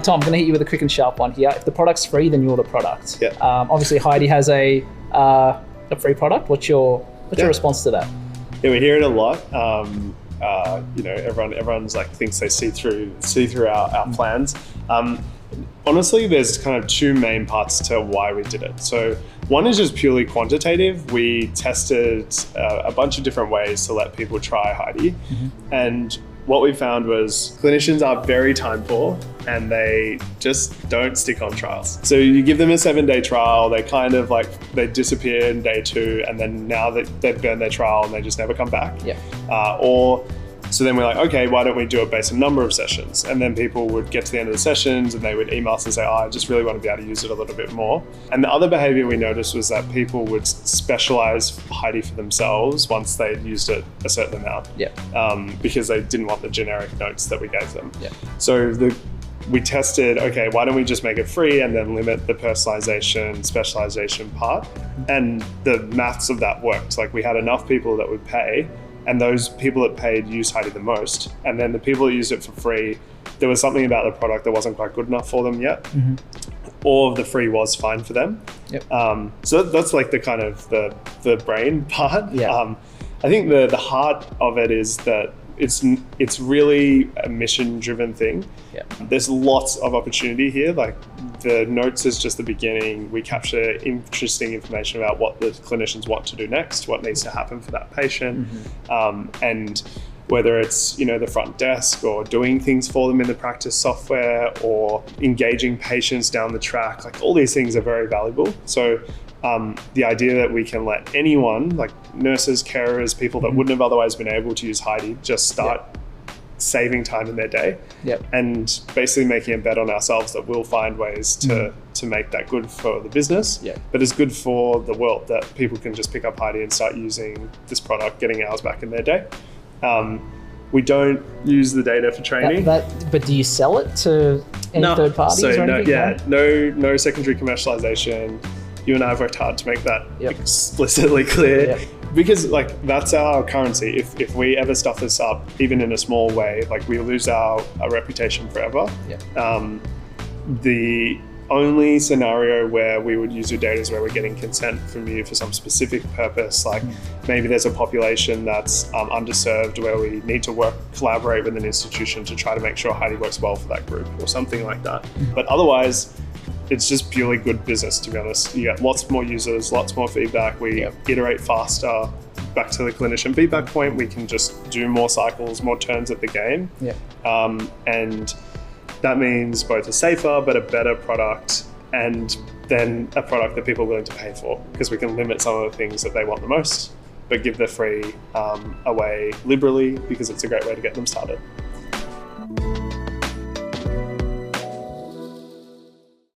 Tom, I'm going to hit you with a quick and sharp one here. If the product's free, then you're the product. Yeah. Obviously, Heidi has a free product. What's your response to that? Yeah, we hear it a lot. Everyone's like thinks they see through our plans. Honestly, there's kind of two main parts to why we did it. So one is just purely quantitative. We tested a bunch of different ways to let people try Heidi. And what we found was clinicians are very time poor and they just don't stick on trials. So you give them a 7-day trial, they disappear in day 2, and then now that they've burned their trial and they just never come back. So then we're like, okay, why don't we do it based on number of sessions? And then people would get to the end of the sessions and they would email us and say, I just really want to be able to use it a little bit more. And the other behavior we noticed was that people would specialize Heidi for themselves once they'd used it a certain amount, because they didn't want the generic notes that we gave them. So we tested, okay, why don't we just make it free and then limit the personalization, specialization part? And the maths of that worked. Like we had enough people that would pay, and those people that paid used Heidi the most. And then the people that used it for free, there was something about the product that wasn't quite good enough for them yet. Or the free was fine for them. So that's like the kind of the brain part. I think the heart of it is that it's really a mission-driven thing. There's lots of opportunity here. Like the notes is just the beginning. We capture interesting information about what the clinicians want to do next, what needs to happen for that patient, and whether it's the front desk or doing things for them in the practice software or engaging patients down the track. Like all these things are very valuable. So the idea that we can let anyone, like nurses, carers, people that wouldn't have otherwise been able to use Heidi, just start saving time in their day and basically making a bet on ourselves that we'll find ways to make that good for the business, but it's good for the world that people can just pick up Heidi and start using this product, getting hours back in their day. We don't use the data for training. But do you sell it to any third parties or anything? No secondary commercialization. You and I have worked hard to make that explicitly clear, because like that's our currency. If we ever stuff this up, even in a small way, like we lose our reputation forever. The only scenario where we would use your data is where we're getting consent from you for some specific purpose. Like maybe there's a population that's underserved where we need to collaborate with an institution to try to make sure Heidi works well for that group or something like that. But otherwise, it's just purely good business, to be honest. You get lots more users, lots more feedback. We iterate faster. Back to the clinician feedback point, we can just do more cycles, more turns at the game. And that means both a safer but a better product, and then a product that people are willing to pay for, because we can limit some of the things that they want the most, but give the free away liberally, because it's a great way to get them started.